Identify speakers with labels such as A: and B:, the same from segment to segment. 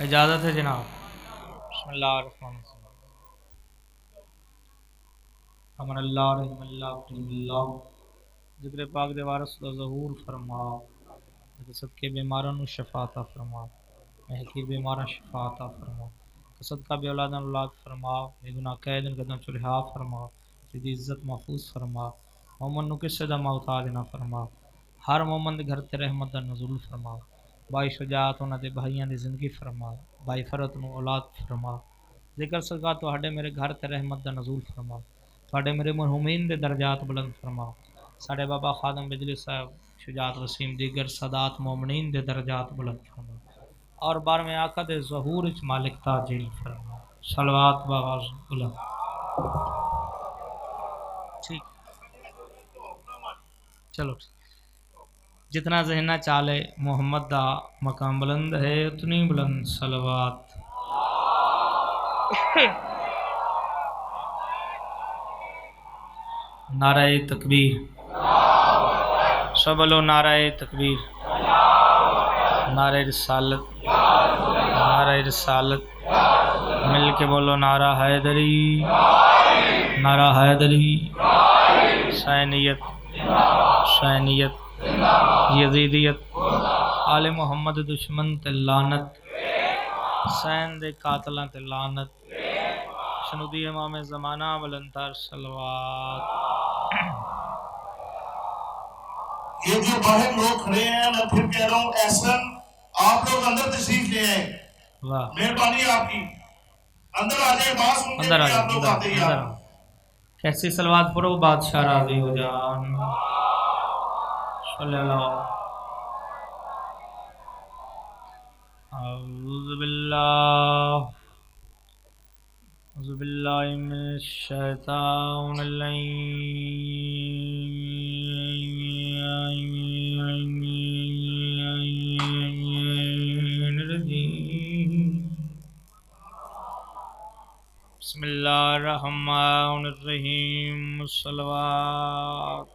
A: इजाज़त है जनाब। बिस्मिल्लाहिर्रहमानिर्रहीम। अमनल्लाह रहमल्लाह ज़िक्र पाक दे वारिस दा ज़हूर फरमा। सदके बीमारां नूं शफा अता फरमा। महकीर बीमारां शफा अता फरमा। सदका बे औलादां औलाद फरमा। बेगुनाह कैदन कदम चो रिहा फरमा। तेरी इज्जत महफूज फरमा। मोमन नूं किसे दा मोहताज ना फरमा। हर मोमन दे घर ते रहमत दा नज़ूल फरमा। बाई शुजाअत उन्हां दे भाइयां दी जिंदगी फरमा। बाई फरत नूं औलाद फरमा। जिक्र सदका तुहाडे मेरे घर ते रहमत दा नज़ूल फरमा। तुहाडे मेरे मरहूमीन दे दर्जात बुलंद फरमा। साडे बाबा खादम बिजली साहब शुजात वसीम दीगर सदात मोमनीन दे दर्जात बुलंद फरमा। और बार में आका दे ज़हूर इच मालिक ताजील फरमा। सलवात बागाज बुलंद। ठीक, चलो जितना जहना चाले मोहम्मद दा मकाम बुलंद है उतनी बुलंद सलवात। नाराए तकबीर, सब बोलो नाराए तकबीर, नारे रिसालत, नारे रिसालत, मिल के बोलो नारा हैदरी, नारा हैदरी, सैनियत, सैनियत, यजीदियत, आले मोहम्मद दुश्मन ते लानत, सैन दे कातलां ते लानत, शनुदी इमाम ज़माना बुलंदतर सलवात।
B: ये जो बाहर लोग खड़े हैं, मैं फिर कह रहा हूँ एहसन आप लोग अंदर तशरीफ ले आए, मेहरबानी आपकी, अंदर आ जाए, बात सुनते
A: अंदर आ
B: हैं आप लोग आते ही
A: अंदर। कैसी सलवात पढ़ो बादशाह राजी हो जान। अऊज़ु बिल्लाहि मिनश शैतानिर रजीम। बिस्मिल्लाहिर रहमानिर रहीम। सलवात।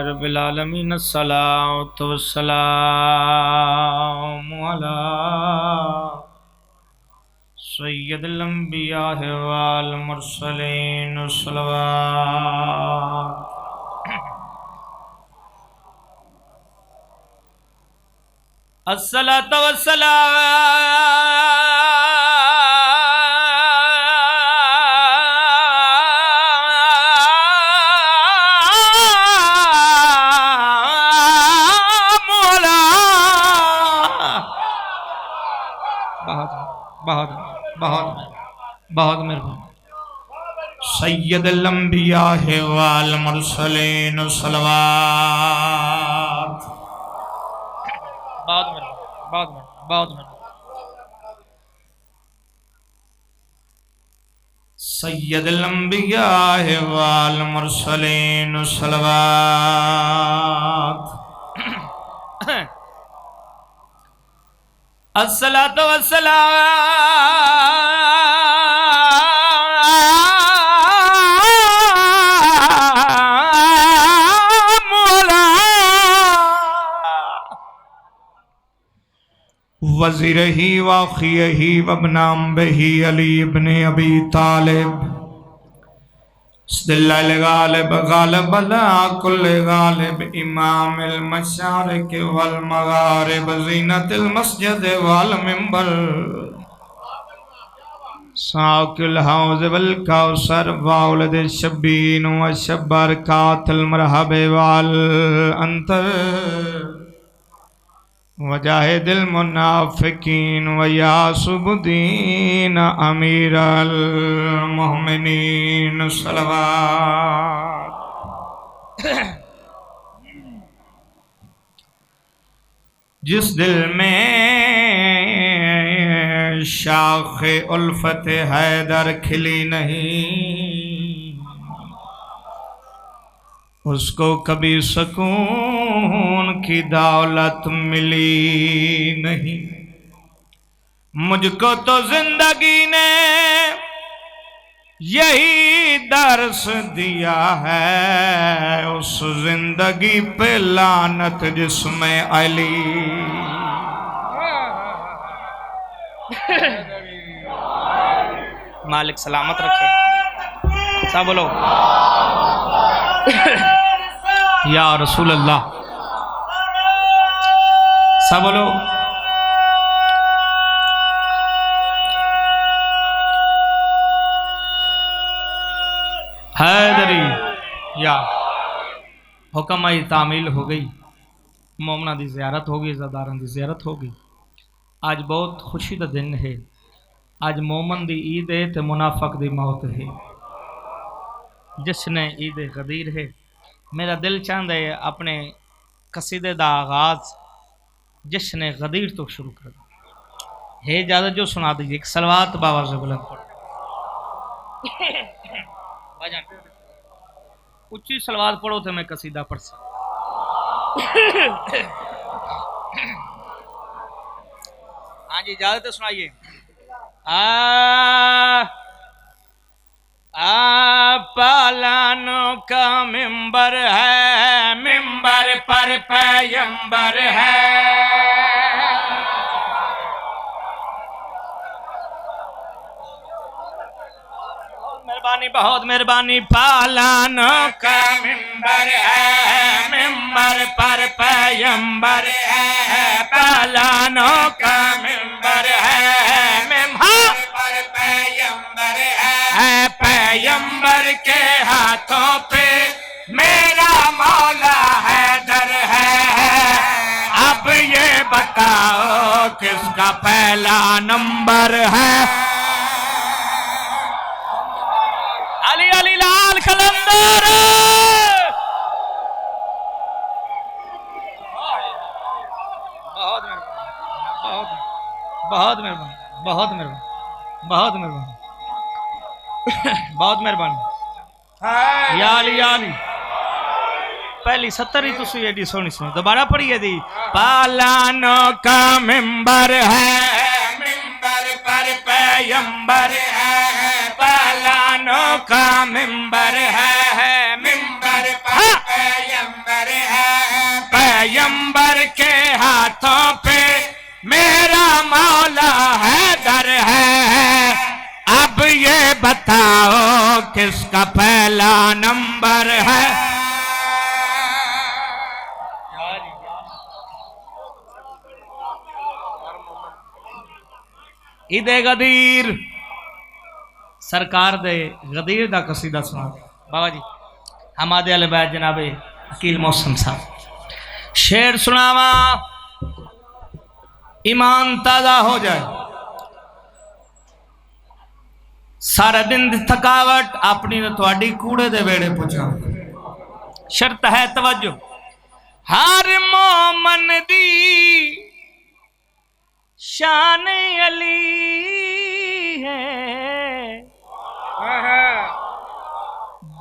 A: रब्बिल आलमीन अस्सलातु वस्सलामु अला सय्यदिल अंबिया वल मुरसलीन। सलवात। अस्सलातु वस्सलामु अला बहुत बहुत मेहरबानी सय्यदुल अंबिया वल मुरसलीन। सलवात। बहुत सय्यदुल अंबिया वल मुरसलीन। सलवात। अस्सलातु वस्सलामु अला वज़ीरही व अख़ीही व इब्न अम्मिही अली इब्न अबी तालिब सल्लल गालिब गालिब अला कुल्लि गालिब इमामिल मशारिक़ वल मग़ारिब ज़ीनतिल मस्जिद वल मिंबर साक़िल हौज़ वल कौसर वौलद शब्बीन व शब्बर कातिल मरहब वल अंतर वजाहिदिल मुनाफ़िकीन व यासुबुद्दीन अमीरल मोमिनीन। सलवात। जिस दिल में शाख़े उल्फ़त हैदर खिली नहीं, उसको कभी सुकून की दौलत मिली नहीं। मुझको तो जिंदगी ने यही दर्श दिया है, उस जिंदगी पे लानत जिसमें अली। मालिक सलामत रखे। सब बोलो या रसूल अल्लाह। सब बोलो हैदरी। या हुक्म आई तामील हो गई, मोमना की ज़ियारत हो गई, ज़ादारां की ज़ियारत हो गई। आज बहुत खुशी का दिन है। आज मोमन की ईद है तो मुनाफक की मौत है। जिसने ईद गदीर है, मेरा दिल चाहता है अपने कसीदे का आगाज जिसने गदीर तो शुरू कर है। इजाजत जो सुना दीजिए एक सलवात बाबा से बुलंद पढ़ो। उच्ची सलवात पढ़ो तो मैं कसीदा पढ़ सकता। हाँ जी इजाजत सुनाइए। पालानों का मिंबर है, मिंबर पर पैगंबर है। मेहरबानी बहुत मेहरबानी। पालानों का मिंबर है, मिंबर पर पैगंबर है। पालानों का मिंबर है, मिंबर पर पैगंबर है। पैगंबर के हाथों पे मेरा मौला हैदर है। अब ये बताओ किसका पहला नंबर है? अली अली लाल कलंदर। बहुत मेहरबानी बहुत मेहरबानी बहुत मेहरबानी बहुत मेहरबानी। या अली पहली 70 ही तुसी एडी सोनी सुनी, दोबारा पढ़िए दी। पालानों का मिंबर है, मिंबर पर पैगंबर है। पालानों का मिंबर है, मिंबर पर पैगंबर है। पैगंबर के हाथों पे मेरा मौला हैदर है। अब ये बताओ किसका पहला नंबर है? ईदे गदीर सरकार दे गदीर दा कसीदा सुना बाबा जी। हमादे अल बैत जनाबे अकील मौसम साहब शेर सुनावा, ईमान ताजा हो जाए। सारा दिन दी थकावट अपनी थोड़ी कूड़े दे वेड़े पहुंचा। शर्त है तवज्जो। हर मोमन दी शान अली है,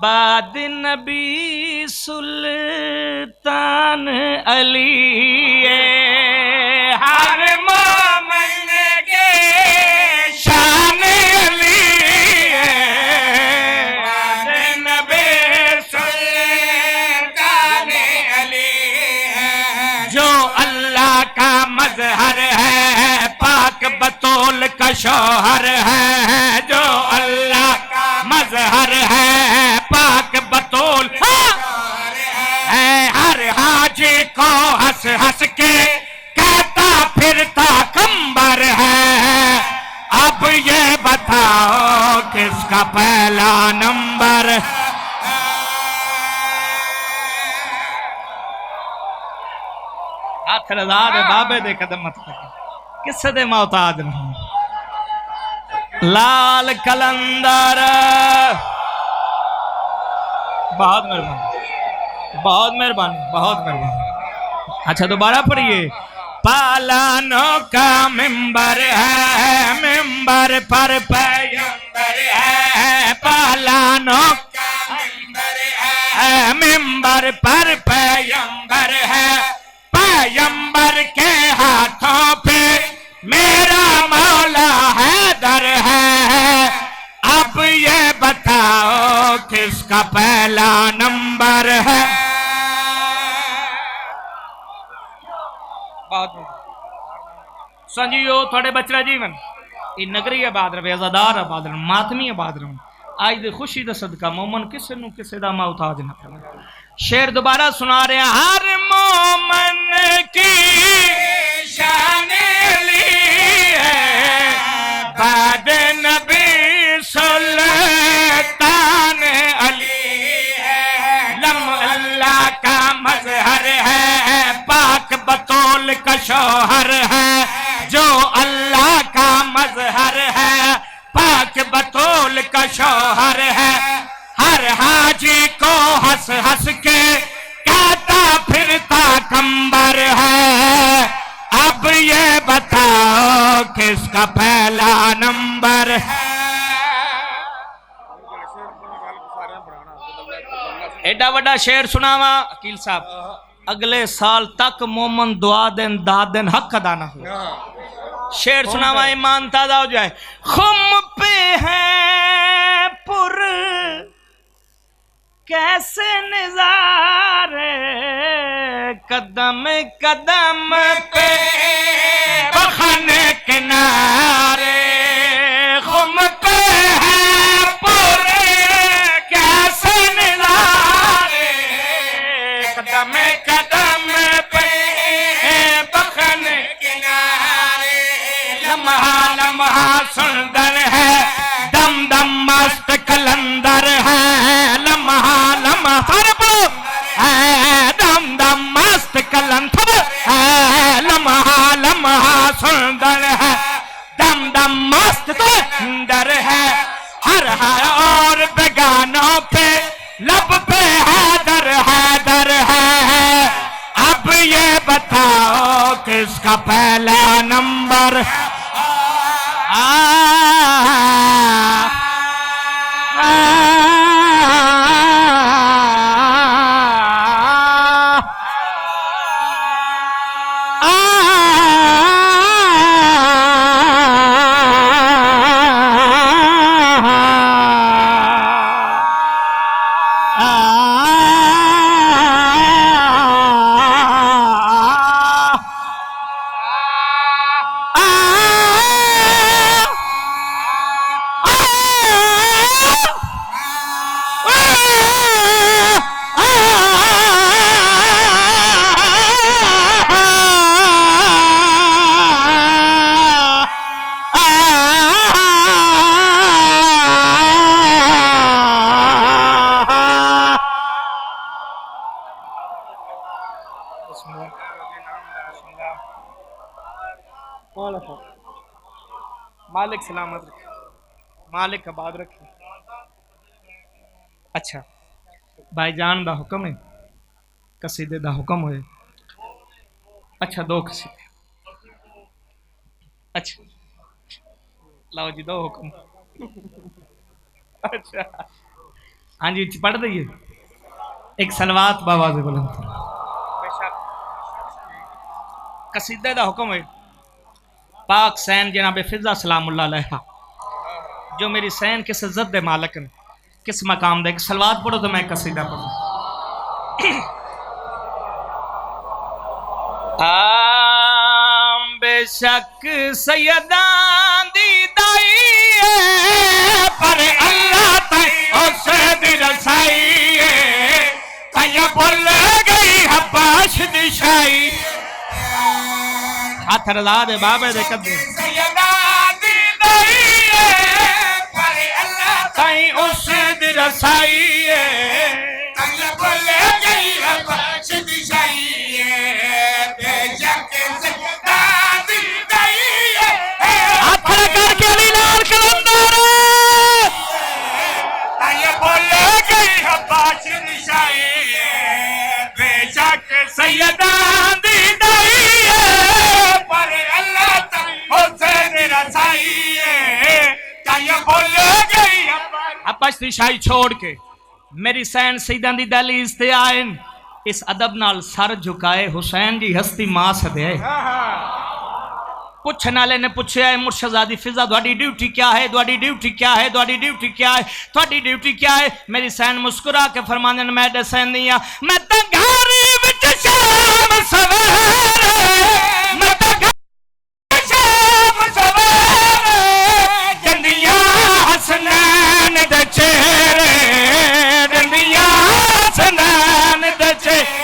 A: बाद नबी सुल्तान अली है। हर मोमन के शान अली है, बाद नबी सुल्तान अली है। जो अल्लाह का मजहर है, पाक बतौल का शौहर है। जो अल्लाह का मजहर है, पाक बतौल है। हर हाजी को हंस हंस के कहता फिरता कंबर है। अब ये बताओ किसका पहला नंबर? हाथ रजा दे बाबे दे कदम मत किस दे मोहताज नहीं। लाल कलंदर बहुत मेहरबानी बहुत मेहरबानी बहुत मेहरबानी। अच्छा दोबारा पढ़िए। पालानों का मिंबर है, मिंबर पर पैगंबर है। पालानों का मिंबर है, मिंबर
C: मंबर पर पैगंबर है, पैगंबर के हाथों पे मेरा मौला हैदर है। अब ये बताओ किसका पहला नंबर है? संजीओ थोड़े बचरा जीवन ये नगरी आबाद रहे, आजादार आबाद रहे, मातमी आबाद रहे। आज दे खुशी दा सदका मोमन किसे नु किसे दा मोहताज ना करे। शेर दोबारा सुना रहे हैं। हर मोमन की शान ली है बाद नबी सुल्तान अली है। लम अल्लाह का मजहर है, पाक बतौल का शौहर है। जो अल्लाह का मजहर है, पाक बतौल का शौहर है। हर हाजी को हंस हंस के कहता फिरता कंबर है। अब ये बताओ किसका पहला नंबर है? एडा वड्डा शेर सुनावा अकील साहब, अगले साल तक मोमन दुआ दिन दाद दिन हक अदा ना हो। शेर सुनावा ईमान ताजा हो जाए। खुम पे है पुर कैसे नजारे, कदम कदम पे बखन किनारे। खुम पे है पुर कैसे नजारे, कदम कदम पे बखन किनारे। लम्हा लम्हा सुंदर है, दम दम मस्त कलंदर है। लम्हा लम्हा है, दम दम मस्त कलंदर है। लम्हा लम्हा सुंदर है, दम दम मस्त सुंदर है। हर हर और बेगानों पे लब पे हैदर हैदर है। अब ये बताओ किसका पहला नंबर है? मालिक सलामत रखे, मालिक आबाद रखे। अच्छा भाईजान दा हुक्म है, कसीदे दा हुक्म होए। अच्छा दो कसीदे, अच्छा लाओ जी दो हुक्म। अच्छा हाँ जी पढ़ दइए एक सलवात बाबा से बुलंद। कसीदे दा हुक्म है। पाक सैन जनाब फिजा सलामुल्लाह अलैहा, जो मेरी सैन किस इज्जत दे मालक ने, किस मकाम दे। एक सलवात पढ़ो तो मैं कसीदा पढ़ूं। बेशक सैयदा दी दाई है, पर अल्लाह तई उस दी रसाई है। तैया बोल गई हबाश दिशाई, हाथ रजा दे बाबे दे कदे। सैयदा दी दाई है, पर अल्लाह तई उस दी रसाई है। तैया बोल गई हबाश दिशाई है। बेशक सैयदा दी दाई है, हाथ करके अली लाल कलंदर। तैया बोल गई हबाश दिशाई है। बेशक सैयदा दी दाई है, पर अल्लाह तई हुसैन रसाई है। तैया बोल गई हबाश दिशाई छोड़ के
A: मेरी सैन सईदां दी दहलीज ते आए, इस अदब नाल सर झुकाए, हुसैन जी हस्ती मां सदे। पुछने वाले ने पूछा है मुर्शदादी फिजा थोड़ी ड्यूटी क्या है, थोड़ी ड्यूटी क्या है, थोड़ी ड्यूटी क्या है, थोड़ी ड्यूटी क्या है। मेरी सैन मुस्कुरा के फरमाने मैं दसन दी हां, मैं तो घर विच शाम सवेरे, मैं तो घर शाम सवेरे जंदियां हसनैन दे चेहरे, जंदियां हसनैन दे चेहरे,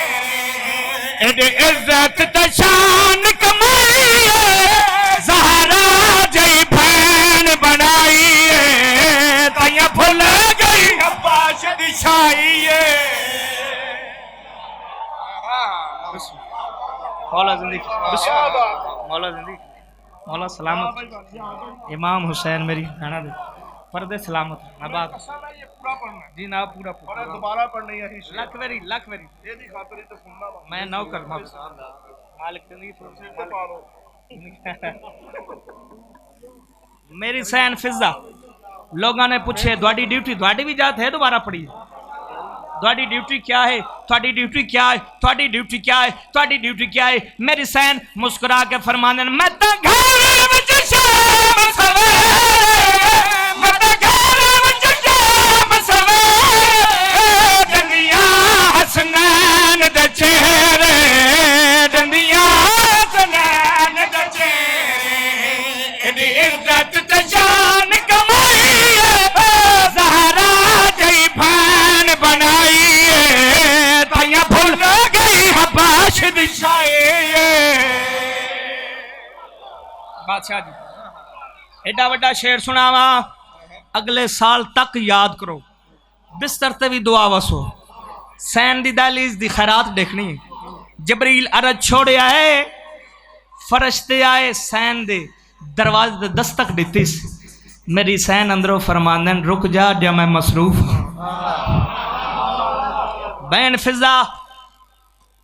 A: एडे इज्जत ते शान कमाई ज़हरा जई भैन बनाई, ताइया भुल गई अब्बास दी शाही। मौला जिंदगी, मौला जिंदगी, मौला सलामत। इमाम हुसैन मेरी नाना दे पर्दे सलामत नबाद जी ना पूरा पूरा दोबारा पढ़नी है लख वेरी ये दी खातिर तो सुनना मैं नौकर मालिक जिंदगी से पालो। मेरी सैन फिजा लोगों ने पूछे थोड़ी ड्यूटी, थोड़ी भी जात है, दोबारा पढ़ी थोड़ी ड्यूटी क्या है, थोड़ी ड्यूटी क्या है, थोड़ी ड्यूटी क्या है, थोड़ी ड्यूटी क्या है। मेरी सैन मुस्कुरा के फरमाने मैं तो घर विच शाम सवेरे, मैं तो घर विच शाम सवेरे जंदियां हसनैन दे चेहरे, जंदियां हसनैन दे चेहरे, एडी इज्जत ते शान कमाई ज़हरा जई भैन बनाई, ताइयां भुल गई हबाश दी शाही। बादशाह जी एडा वड्डा शेर सुनावा, अगले साल तक याद करो, बिस्तर ते भी दुआ वसो। सैन दी दहलीज दी खैरात देखनी है। जबरील अरज छोड़े आए, फरिश्ते आए, सैन दे दरवाजे दे दस्तक दिती। मेरी सैन अंदरों फरमांदन रुक जा जब मैं मसरूफ। बैन फिजा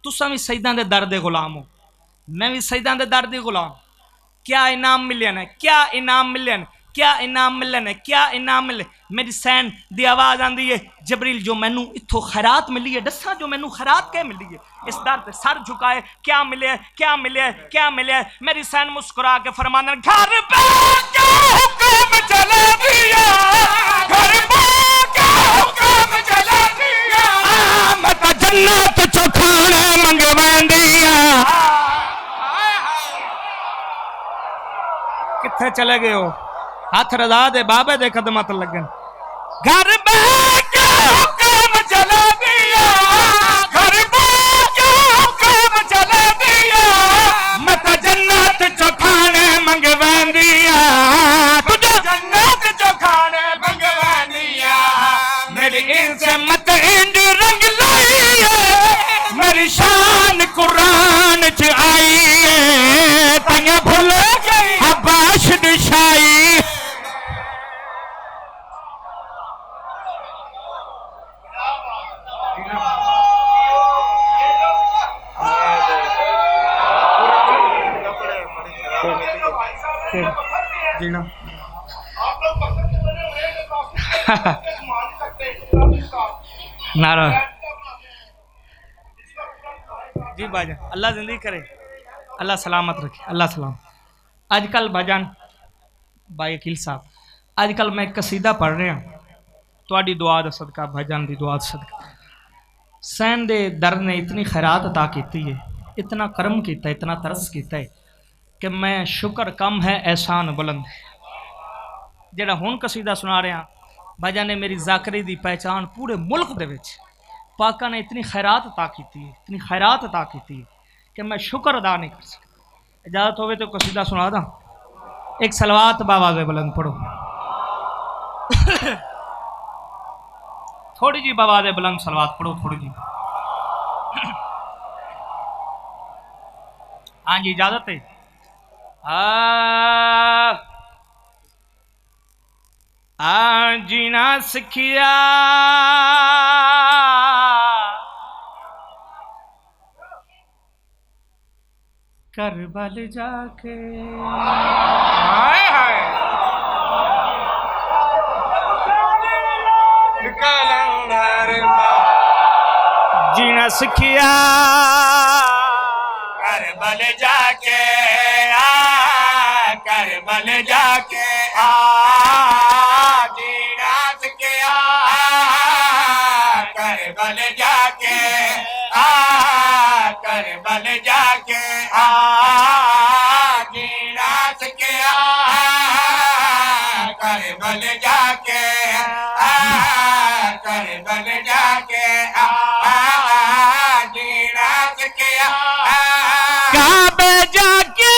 A: तुसा भी सईदां दे दर दे गुलाम हो, मैं भी सईदां दे दर दे गुलाम। क्या इनाम मिले ने, क्या इनाम मिले ने, क्या इनाम मिले ने, क्या इनाम मिले। मेरी सैन दी आवाज आंदी है जबरील जो मैनू इत्थों खैरात मिली है दसा, जो मैनू खैरात क्या मिली है। इस दर पे सर झुकाए क्या मिले, क्या मिले, क्या मिले। मेरी सैन मुस्कुरा के फरमाना घर पे क्या हुक्म चला दिया, घर पे क्या हुक्म चला दिया, मैं तो जन्नत चो खाने मंगवांदिया। किथे चले गए हो, हाथ रजा दे बाबे दे कदम त लगन। घर में क्या हुक्म चला दिया, घर में क्या हुक्म चला दिया, मैं तो जन्नत चो खाने मंगवांदिया, तुझे जन्नत चो खाने मंगवांदिया। मेरी इज्जत इंज रंग लाई है, मेरी शान कुरान च आई है, ताइयां भुल गई हबाश दी शाही। जीना नारा जी भाजन अल्लाह जिंदगी करे, अल्लाह सलामत रखे, अल्लाह सलाम। अजकल भाजन भाई अकील साहब, अजकल मैं कसीदा पढ़ रहा थोड़ी दुआ दा सदका, भजन दी दुआ दा सदका। सैन दे दर ने इतनी खैरात अता की है, इतना करम किया, इतना तरस किया है कि मैं शुक्र कम है एहसान बुलंद है। जेड़ा हुण कसीदा सुना रहा भजन ने मेरी जाकरी दी पहचान पूरे मुल्क दे विच पाका ने इतनी खैरात अता की है, इतनी खैरात अता की है कि मैं शुक्र अदा नहीं कर सकता। इजाजत होवे तो कसीदा सुना दा, एक सलवात बावाज़े बुलंद पढ़ो थोड़ी जी बावाज़े बुलंद सलवात पढ़ो थोड़ी जी। हाँ जी इजाजत है। जीना सिखिया करबल जाके, जीना सिखिया
C: करबल जाके करबल जाके जीना सिखिया करबल जाके करबल जाके जीना सिखिया करबल जाके करबल जाके जीना सिखिया
A: काबे जाके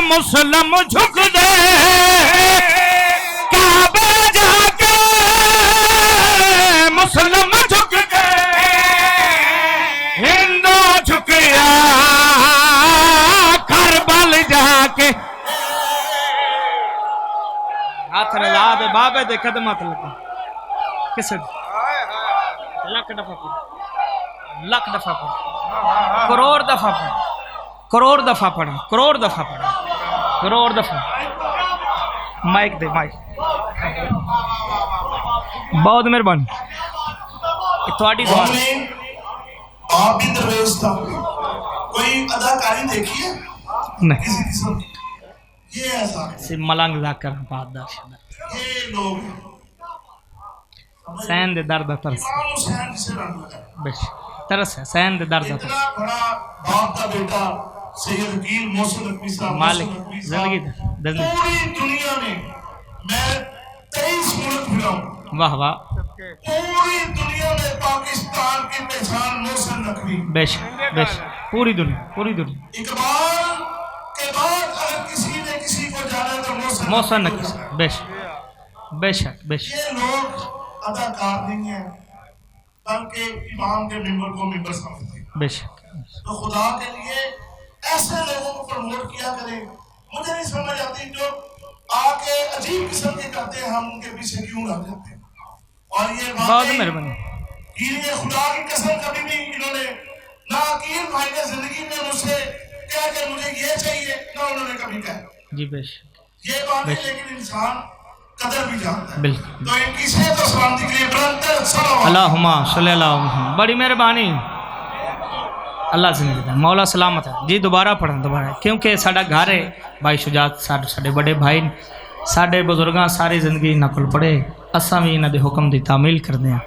A: मुसलम झुक दे काबे जाके मुसलम झुक दे हिंदू झुकिया करबल जाके हाथ रजा दे बाबे दे कदमात लगा किसे लख दफा पढ़ लख दफा पढ़ करोड़ दफा पढ़ करोड़ दफा पढ़ करोड़ दफा पढ़ करोड़ दफा माइक दे माइक बहुत मेहरबानी थोड़ी दुआ
B: आप भी दरवेश था कोई अदाकारी देखी है
A: नहीं
B: किसी किस्म की? ये ऐसा है।
A: से मलंग जाकर बात
B: ये लोग
A: सैन दे दर्द तरस
B: इमाम हुसैन जिसे रंग लगा
A: बेश तरस है सैन दे दर्द तरस
B: इतना बड़ा बाप का बेटा सैयद हकीम मोहसिन नकवी साहब
A: मालिक
B: मोहसिन नकवी साहब,
A: जिंदगी जिंदगी
B: पूरी दुनिया में मैं 23 मुल्क फिरा हूं।
A: वाह वाह
B: पूरी दुनिया में पाकिस्तान की पहचान मोहसिन नकवी।
A: बेश बेश पूरी दुनिया
B: इकबाल के बाद अगर किसी ने किसी को जाना तो
A: मौसन नकीस बेश बेशक बेश
B: ये लोग अदाकार नहीं है बल्कि इमाम के मेंबर को मेंबर समझते हैं।
A: बेशक
B: तो खुदा के लिए ऐसे लोगों को प्रमोट किया करें। मुझे नहीं समझ आती जो आके अजीब किस्म के करते हैं हम उनके पीछे क्यों लग जाते हैं। और ये
A: बहुत मेहरबानी
B: ये खुदा की कसम कभी भी इन्होंने ना अकील भाई ने जिंदगी में मुझसे क्या कि मुझे ये चाहिए ना उन्होंने कभी कहा
A: जी बेशक
B: ये बात है। लेकिन इंसान कदर भी जानता है।
A: बिल्कुल
B: तो इनकी सेहत और सलामती के लिए बुलंद सलावत।
A: अल्लाहुम्मा सल्ली अला मुहम्मद बड़ी मेहरबानी अल्लाह जिंदगी दे मौला सलामत है जी दोबारा पढ़न दोबारा क्योंकि साडा घर है भाई शुजात साडे बड़े भाई साडे बुजुर्गां सारी जिंदगी इन्हां कोल पढ़े असां भी इन्हां दे हुक्म दी तामील करदे हां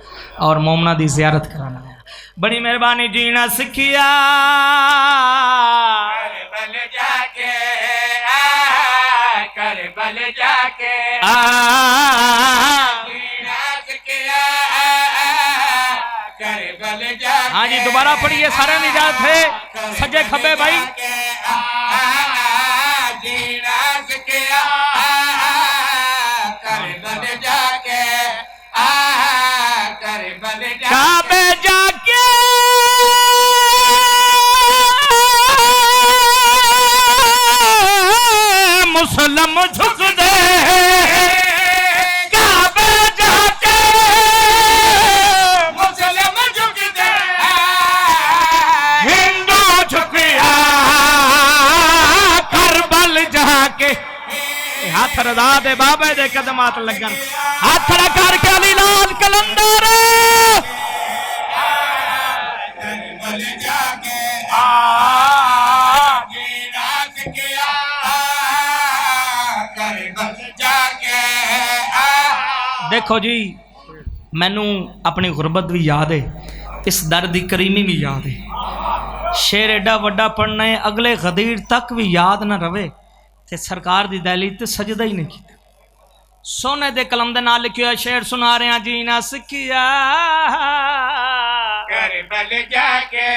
A: और मोमना दी ज़ियारत कराना है। बड़ी मेहरबानी जीना सिखिया
C: करबल जाके करबल जाके जीना सिखिया करबल जाके
A: हाँ जी दोबारा पढ़िए सारे निजात है सज्जे खब्बे भाई
C: जीना सिखिया करबल जाके करबल जाके
A: काबे जाके मुसलम झुक दे काबे जाके
C: मुसलम झुक दे
A: हिंदू झुकिया करबल जाके हाथ रदा दे बाबे दे कदमात लगन हाथ रखा के अली लाल कलंदर
C: करबल जाके जीना सिखिया करबल जाके
A: देखो जी मैनू अपनी गुरबत भी याद है इस दर दी करीमी भी याद है शेर एडा वड्डा पढ़ना है अगले गदीर तक भी याद ना रवे ते सरकार दी दहलीज ते सजदा ही नहीं किया सोने दे कलम दे नाल लिखिया शेर सुना रहे हैं जीना सिखिया
C: करबल जाके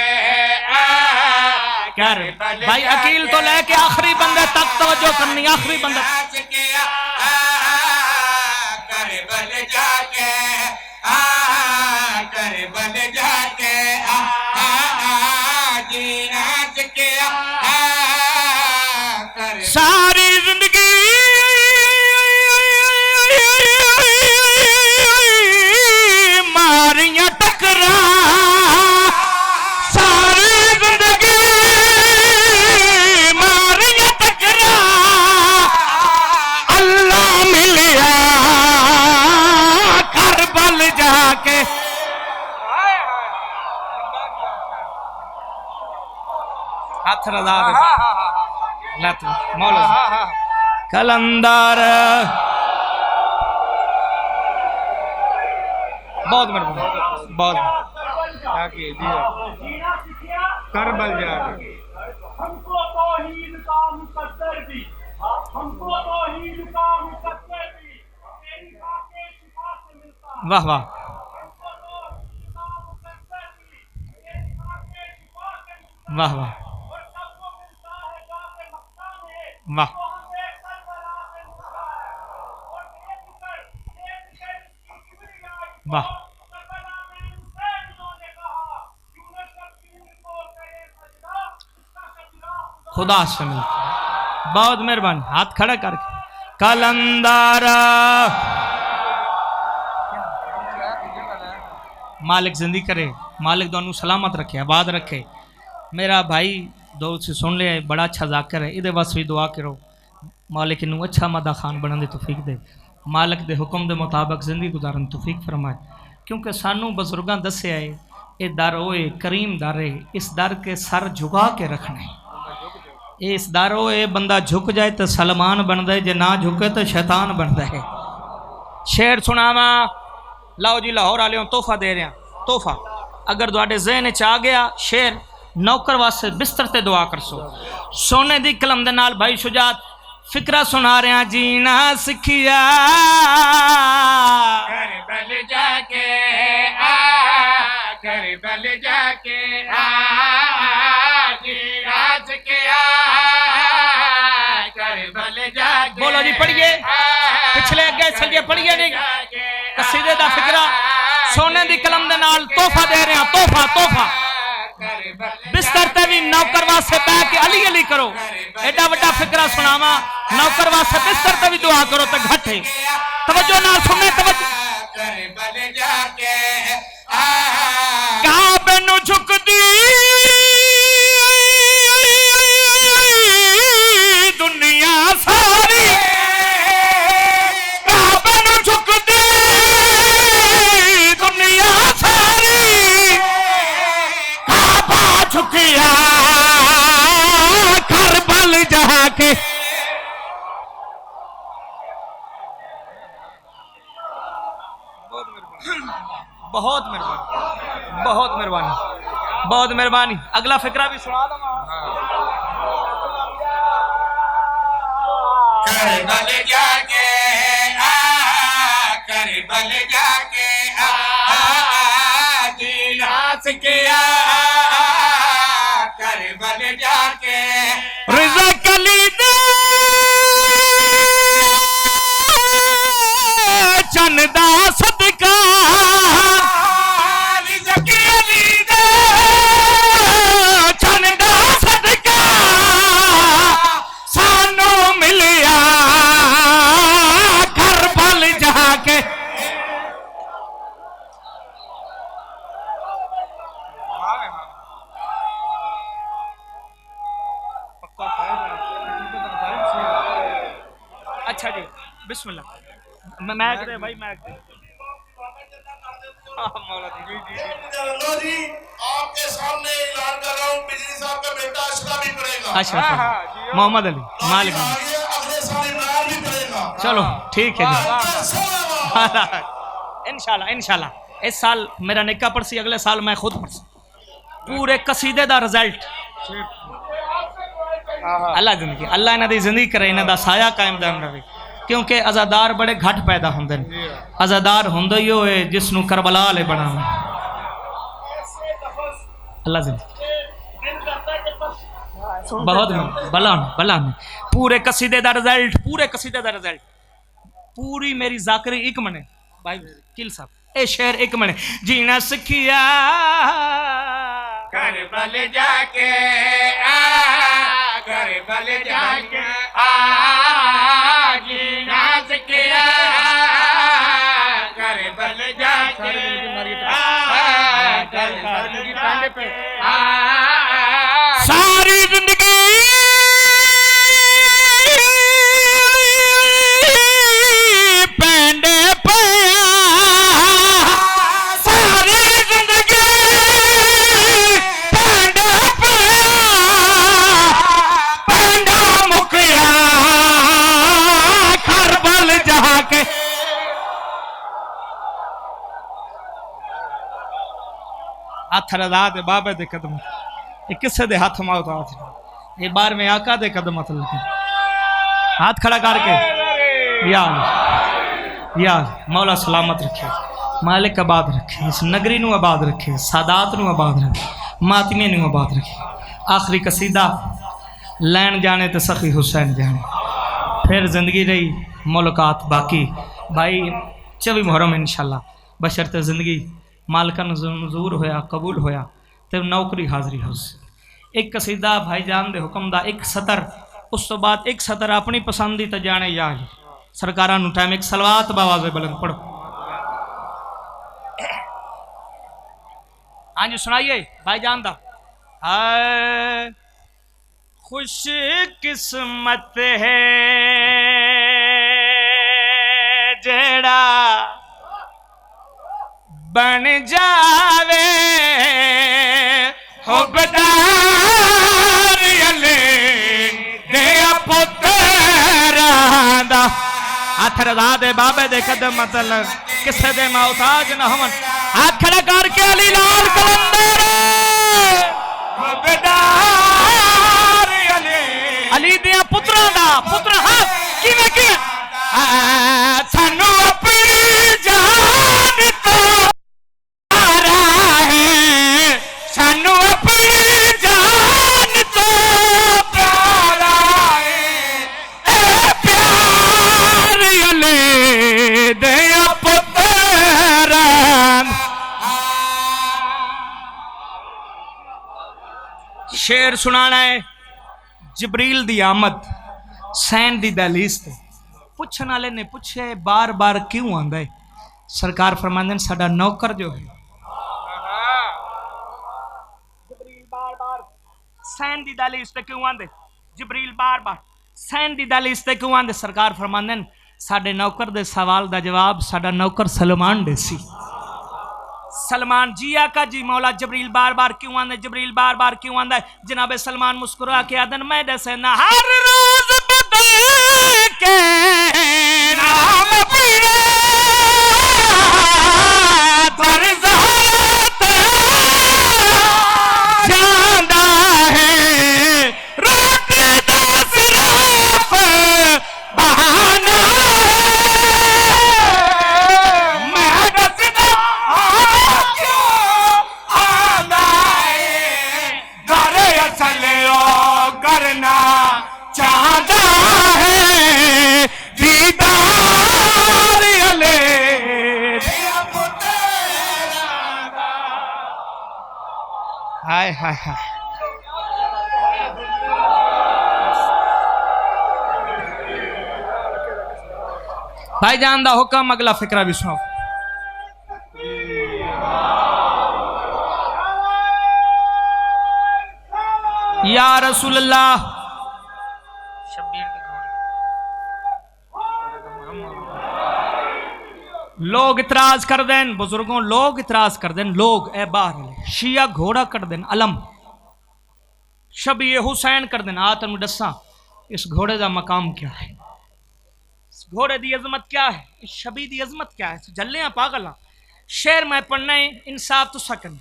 A: कर भाई अकील तो लेके आखिरी बंदे तक तवज्जो करनी आखिरी बंदे
C: करबल जाके करबल जाके जीना सिखिया
A: सारी जिंदगी मारियां टकरा सारी जिंदगी मारियां टकरा हाथ रजा दे लत मौला कलंदर बहुत मेहरबानी बहुत
C: करबल जाके
D: हमको तौहीद का मुकद्दर दी, हमको तौहीद का मुकद्दर दी, तेरी खाके शिफा से मिलता है।
A: वाह वाह
D: हमको तौहीद का मुकद्दर दी, तेरी खाके शिफा से मिलता है।
A: वाह वाह
D: और सबको मिलता है जाके मक्का में,
A: वाह
D: तो हमें करबला से मिलता है। और एक कर इसकी किबरिया
A: वाह
D: करबला में हुसैन ने कहा, यूनुस का पीर को करे सजदा, इसका सजदा
A: खुदा से मिलता है। बहुत मेहरबानी हाथ खड़ा करके कलंदर मालिक जिंदगी करे, मालिक दोनों सलामत रखे, आबाद रखे। मेरा भाई दो से सुन लिया, बड़ा अच्छा जाकर है, इधर बस भी दुआ करो मालिक इनू अच्छा मदा खान बनने की तौफीक दे, मालिक दे हुक्म के मुताबिक जिंदगी गुजारन तौफीक फरमाए। क्योंकि सानू बजुर्गों दसिया है ये दर ओए करीम दर है, इस दर के सर झुका के रखना है। इस दर ओए बंदा झुक जाए तो सलमान बनता है, जे ना झुके तो शैतान बनता है। शेर सुनावा, लाओ जी लाहौर वाले तोहफा दे रहे हैं, तोहफा अगर तुहाडे ज़हन च आ गया शेर नौकर वास्ते बिस्तर ते दुआ कर सो। सोने दी कलम दे नाल भाई शुजात फिक्रा सुना रहे हैं, जीना सिखिया
C: करबल जाके आ, करबल जाके आ, जीना सिखिया करबल जाके।
A: बोलो जी पढ़िए, पिछले अगे चलिए पढ़िए नहीं कसीदे दा फिक्रा सोने दी कलम दे नाल तोहफा दे रहे हैं, तोहफा तोहफा बिस्तर ते भी नौकर वास्ते पै के अली अली करो। एडा बड़ा फिक्रा सुनावा, नौकर वास्ते बिस्तर ते भी दुआ करो तो घट है। तवज्जो नाल सुने, तवज्जो
C: करबल जाके आ,
A: काबे नु झुकदी दुनिया सारी, काबे नु झुकदी दुनिया सारी, काबा झुकिया करबल जाके। बहुत मेहरबानी बहुत मेहरबानी बहुत मेहरबानी। अगला फिक्रा भी सुना दो।
C: करबल जाके आ, करबल जाके आ, जीना सिखिया करबल जाके।
A: रिज़ा कली दे चंदा सदका,
C: रिज़्क़ अली दे
A: चंदा सदका सानू मिलिया करबल जाके। अच्छा जी बिस्मिल्लाह, मैं दे भाई मैं दे। मौला जी
B: लो जी आपके सामने ऐलान कर रहा हूँ, बिजली साहब का बेटा अशरा भी पड़ेगा।
A: अशरफ मोहम्मद अली मालिक।
B: आगे अगले साल इमरान भी पड़ेगा।
A: चलो ठीक है जी,
B: सलाम।
A: इंशाल्लाह इंशाल्लाह। इस साल मेरा निक्का पड़सी, अगले साल मैं खुद पड़सी। पूरे कसीदे दा रिजल्ट अल्लाह जिंदगी, अल्लाह इन्हां दी जिंदगी करे, इन्हां दा साया कायम दायम रहे। क्योंकि अजादार बड़े घट पैदा होंदे ने, अजादार होंदा ही होए जिसनू करबला ले बनावे। अल्लाह जिंदगी बहुत बला बला पूरे कसीदे दा रिजल्ट, पूरे कसीदे दा रिजल्ट, पूरी मेरी जाकरी एक मने भाई किल साहब ए शेर एक मने। जीना सिखिया
C: करबल जाके आ, करबल जाके आ, जीना सिखिया करबल जाके आ, करबल जाके आ,
A: सारी जिंदगी पैंडे पया, सारी जिंदगी पैंडे पया
C: जहा के हथ रजा दे बाबे दे कदम ये किसे दे हाथ मौत आज ये बार में आका दे कदम मत लगे हाथ खड़ा करके यार मौला सलामत रखे मालिक आबाद रखे इस नगरी नू आबाद रखे सादात नू आबाद रखे मातमी नू आबाद रखे आखिरी कसीदा लैन जाने तो सखी हुसैन जाने फिर जिंदगी रही मुलाकात बाकी भाई 24 मुहर्रम इंशाल्लाह बशर्ते जिंदगी मालका मंजूर होया कबूल होया तो नौकरी हाजरी हो एक कसीदा भाईजान दे हुक्म दा एक सतर उस तो बाद एक सतर अपनी पसंद दी जाने या सरकारां नू टाइम एक सलवात बावाज़े बुलंद पढ़ो हाँ जी सुनाइए भाईजान दा हाय खुश किस्मत है जेड़ा बन जावे हुबदार अले दे पुत्तरां दा हथ रजा दे बाबे दे कदम मतलब किसे दे मोहताज न होवन हाथ खड़ा करके अली लाल कलंदर हुबदार अली दिया पुत्रा दा पुत्र हाँ किवें किवें सानू अपनी जान तो प्यारा है सानू अपनी जान तो प्यारा है ए प्यार अले दया पुत्रा शेर सुनाना है जबरील दी आमद सैन दी दहलीज ते पुछन वाले ने पूछे बार बार क्यों आंदा है सरकार फरमांदे साडा नौकर जो है जबरील बार बार सैन दी दहलीज ते क्यों आंदे जबरील बार बार सैन दी दहलीज ते क्यों आंदे सरकार फरमांदे साडे नौकर दे सवाल दा जवाब साडा नौकर सलमान देसी सलमान जी आका जी मौला जबरील बार बार क्यों आंदे जबरील बार बार क्यों आंदा है जनाबे सलमान मुस्कुरा के आदन मैं दसे ना हर रोज बदल के नाम पीरे पर जांदा है रोटी दा सिर्फ बहाना मैं दसदा करना चाहता है दीदार अले हाय हाय हाय भाई जान दा हुक्म अगला फिक्रा भी सुनाओ या रसूल अल्लाह शब्बीर के घोड़े लोग इतराज कर देन बुजुर्गों लोग इतराज कर देन लोग ए बाहर शिया घोड़ा कर देन अलम शबी हुसैन कर देन आ तेन दसा इस घोड़े का मकाम क्या है इस घोड़े की अजमत क्या है इस शबी की अजमत क्या है जल्ले पागल हाँ शेर मैं पढ़ना है इंसाफ तो सकन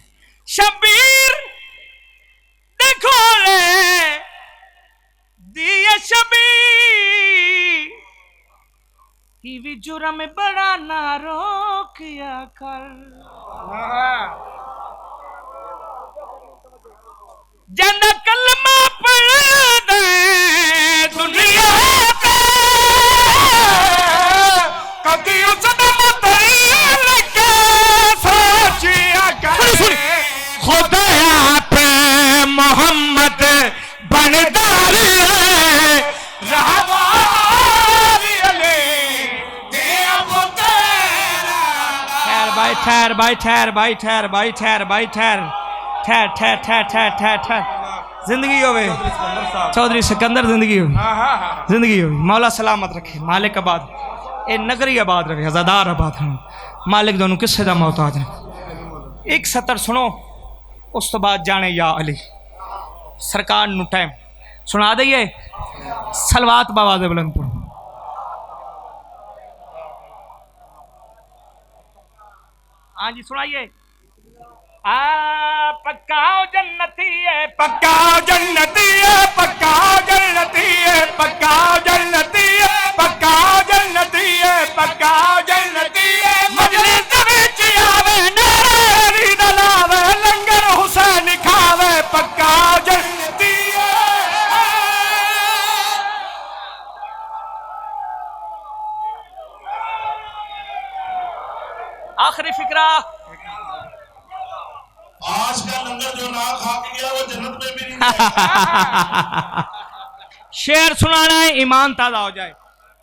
C: शबीर देखो ले दिया शबी ही भी जुर्म बड़ा ना रोकिया कर जन कलमा पढ़ दे दुनिया पे कभी उस मत लगे सोचिया कर खुदा पे मोहम्मद बनदार ठहर भाई ठहर भाई ठहर भाई ठहर भाई ठहर ठहर ठहर ठहर ठहर ठहर ठहर जिंदगी होवे चौधरी सिकंदर जिंदगी हो जिंदगी हो मौला सलामत रखे मालिक आबाद ए नगरी आबाद रखे हजादार आबाद हम मालिक दोनों किस्से दा मोहताज ने एक सतर सुनो उस तो बाद जाने या अली सरकार नु टाइम सुना दईए सलवात बाबा दे बुलंदपुर हाँ जी सुनाइए। पक्का जन्नती है, पक्का जन्नती है, पक्का जन्नती है, पक्का जन्नती है, पक्का जन्नती है, पक्का जन्नती है। मजलिस विच आवे नारे दलावे लंगर हुसैन खावे पक्का जन्नती है। आखिरी फिक्रा,
B: आज का लंगर जो ना खा के गया वो जन्नत में भी नहीं जाएगा।
A: शेर सुनाना है ईमान ताजा हो जाए।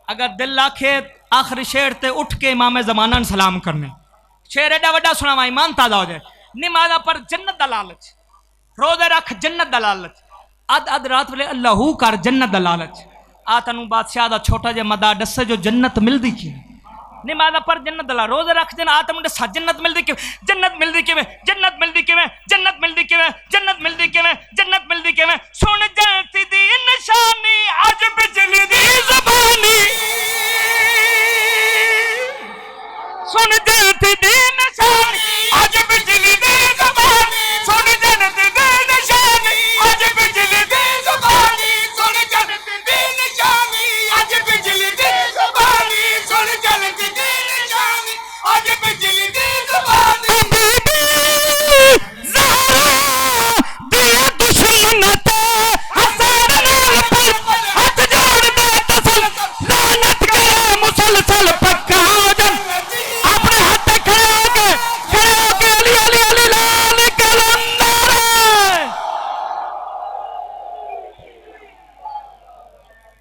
A: अगर दिल लाखे आखिरी शेर ते उठ के इमाम जमाना सलाम करने, शेर एडा वड्डा सुनावा ईमान ताजा हो जाए। नमाज़ पर जन्नत दा लालच, रोजे रख जन्नत दा लालच, अद अद रात वेले अल्लाहू कर जन्नत दा लालच। आ तनु बादशाह दा छोटा जे मदा दसे जो जन्नत मिलदी की। नमाज़ पर जन्नत दला, रोजे रख जन आ तनु दसा जन्नत मिलदी कि, जन्नत मिलदी किवें, जन्नत मिलदी किवें, जन्नत मिलदी किवें, जन्नत मिलदी किवें, जन्नत मिलदी किवें। सुन जन्नत दी निशानी अज बिजली दी ज़बानी, सुन जन्नत दी निशानी अज बिजली दी ज़बानी, सुन जन्नत दी निशानी अज बिजली दी ज़बानी, सुन जन्नत दी निशानी अज बिजली दी ज़बानी, सुन जन्नत दी निशानी अज बिजली दी ज़बानी। ज़हरा दिया दुश्मन ते हसन नाल पर हाथ जोड़ दे तसल, लानत करे मुसलसल पक्का जन। अपने हाथ खड़े होके अली अली अली लाल कलंदर।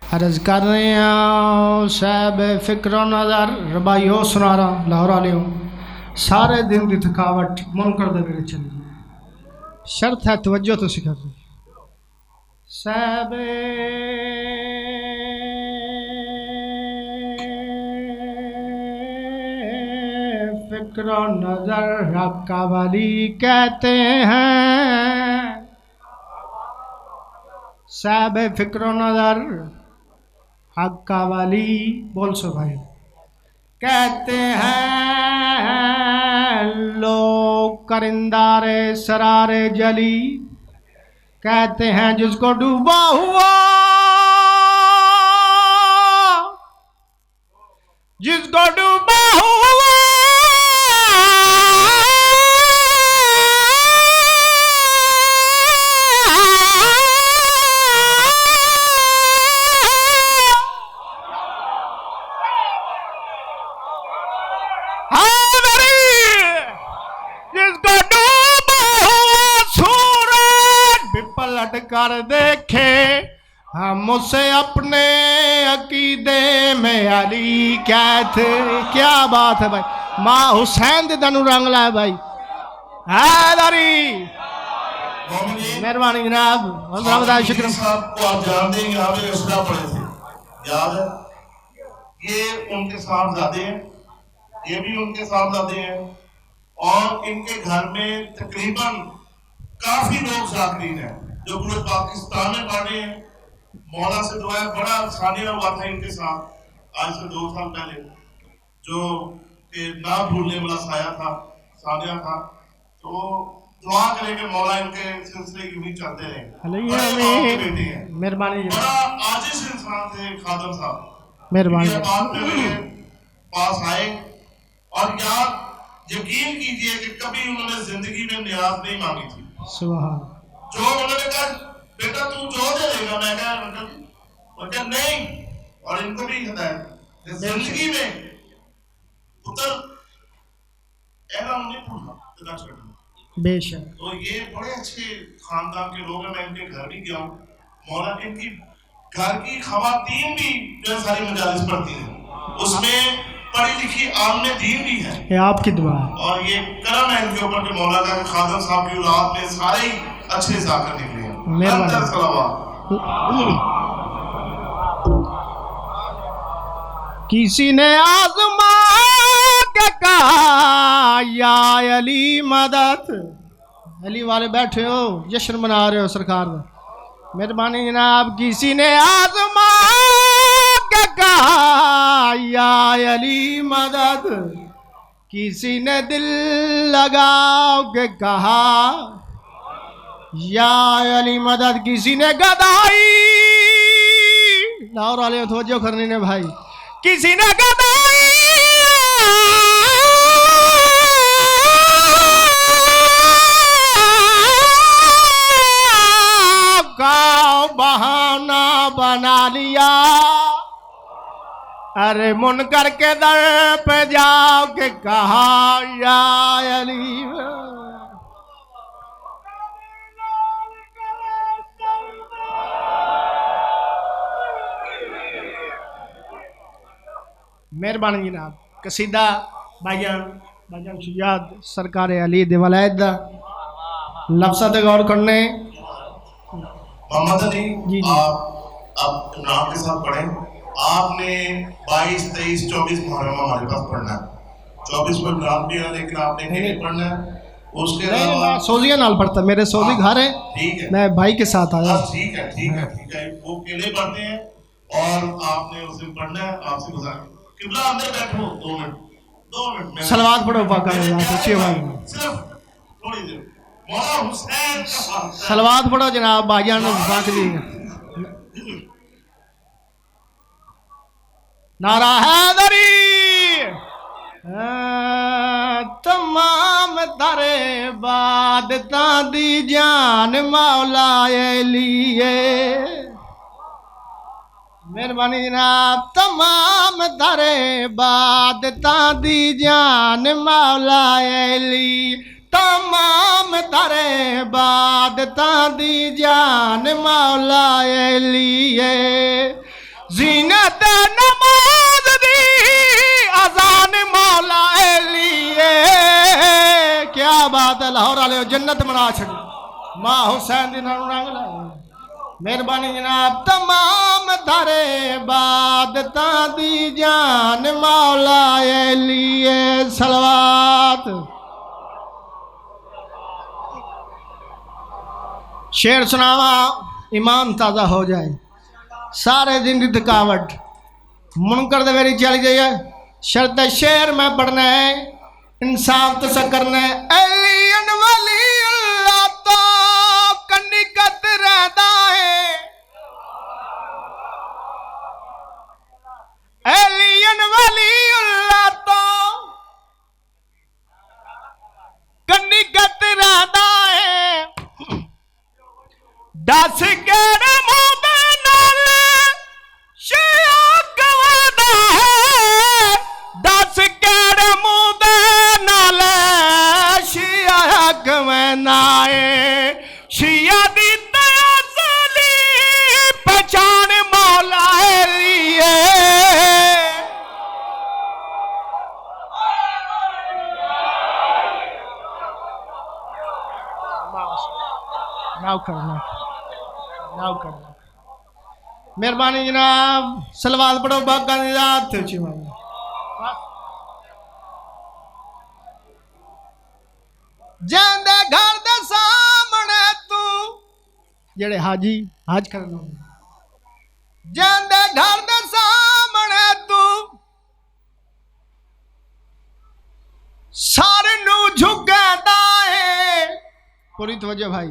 E: अर्ज कर रहे हैं साहब फिक्र नज़र रबाइयो सुनारा लाहौर वाले सारे दिन की थकावट मुनकर दे मेरे चली शर्त है तवज्जो तो सिखा साहब फिक्र नज़र रक्का वाली कहते हैं, साहब फिक्र नज़र हक्का वाली बोल सो भाई कहते हैं, लोग करिंदारे सरारे जली कहते हैं जिसको डूबा हुआ, जिसको डूबा हुआ पलट कर देखे हम उसे अपने अकीदे में अली कहते। क्या बात है भाई, माँ हुसैन दे दनु रंग लाए भाई हैदरी। मेहरबानी जनाब, शुक्र
B: साहब को आप जानते हैं, यहाँ पे उसरा पड़े थे, याद है? ये उनके साहबजादे हैं, ये भी उनके साहबजादे हैं, और इनके घर में तकरीबन काफी लोग जाकिरीन हैं जो पूरे पाकिस्तान में पढ़े हैं। मौला से दुआ, बड़ा सानिया हुआ था इनके साथ आज से 2 साल पहले, जो कि ना भूलने वाला साया था, सानिया था। तो दुआ करें कि मौला इनके सिलसिले यूं ही चलते रहे।
E: मेहरबानी,
B: बड़ा आजिज़ इंसान थे खादम साहब,
E: मेहरबानी।
B: बात में मेरे पास आए और यार यकीन कीजिए कि कभी उन्होंने जिंदगी में नियाज नहीं मांगी थी।
E: सुभान।
B: जो उन्होंने कहा बेटा तू जो दे देगा, मैं कहा नहीं, और इनको भी हिदायत जिंदगी में पुत्र ऐसा नहीं पूछा
E: बेशक।
B: तो ये बड़े अच्छे खानदान के लोग हैं। मैं इनके घर भी गया हूँ, मौला इनकी घर की खवातीन भी जो सारी मजालिस पढ़ती हैं, उसमें पढ़ी लिखी आलम दीन भी है।
E: ये आपकी दुआ है
B: और ये करम है इनके ऊपर के मौला का खादम साहब की औलाद में सारे ही अच्छे जाकर निकले हैं।
E: किसी ने आजमा के कहा या अली मदद, अली वाले बैठे हो जश्न मना रहे हो सरकार का, मेहरबानी जनाब। किसी ने आजमा के कहा या अली मदद, किसी ने दिल लगाओ के कहा या अली मदद, किसी ने गदाई, लाहौर वाले तवज्जो करने ने भाई, किसी ने गदाई का बहाना बना लिया, अरे मुनकर के दर पे जाओ के कहा या अली। मेहरबानी जनाब। कसीदा भाईजान शुजात सरकार अली दे वलायत दा लफ्ज़ां ते गौर करने।
B: मोहम्मद अली
E: जी
B: आप इमरान के साथ पढ़ें। आपने 22, 23, 24 मुहर्रम हमारे पास पढ़ना है। 24 को इमरान भी है लेकिन आपने नहीं पढ़ना है। उसके अलावा
E: सोजिया नाल पढ़ता, मेरे सोजी घर है,
B: ठीक है,
E: मैं भाई के साथ आया।
B: ठीक है ठीक है ठीक है, वो अकेले पढ़ते हैं और आपने उस दिन पढ़ना है। आपसे गुजारिश, किबला अंदर बैठो 2 मिनट
E: सलवात पढ़ो पाका अच्छी आवाज में,
B: सिर्फ थोड़ी देर। मौला हुसैन का
E: सलवात पढ़ो जनाब भाईजान पाक जी। नारा हैदरी तमाम दरे बाद दी जान मौला लिए। मेहरबानी जनाब। तमाम दरे बाद दी जान मौला अली, तमाम दरे बाद दी जान मौला अली। जीनत नमाज दी अजान मौला अली। क्या बात है, लाहौर वाले जन्नत मना छड़ी मां हुसैन दी नाम रंग ला। मेहरबानी जनाब। तमाम दरे बाद दी जान मौला अली। सलवात। शेर सुनावा ईमान ताज़ा हो जाए। सारे दिन की थकावट मुनकर दे मेरी चल जाइए। शर्त शेर में पढ़ना है, इंसाफ तो सा करना है। अलियन वली अल्लाह तो कनिकत रहता है, अलियन वली अल्लाह तो कनिकत रहता है। 10 गेड़े मुंह दे नाल शिया गवादा है, 10 गेड़े मुंह दे नाल शिया गवादा है। शिया दी तयासली पहचान मौला अली है। नाव करना मेहरबानी जनाब। सलवात पढ़ो बागा निजात जांदे घर दे सामने तू जेड़े हाजी हज करना, जांदे घर दे सामने तू सारे नू झुकदा है। पूरी तवज्जो भाई।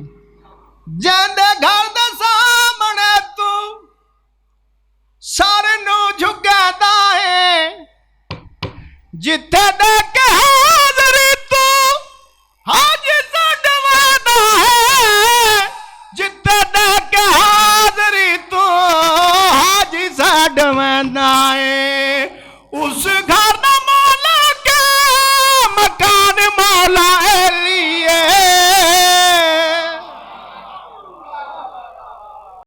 E: जांदे घर दे सामने तू सारे नू झुकदा है। जिथे देख हाज़री तू हाजी सडवादा है, जिथे देख हाज़री तू हाजी सडवादा है। उस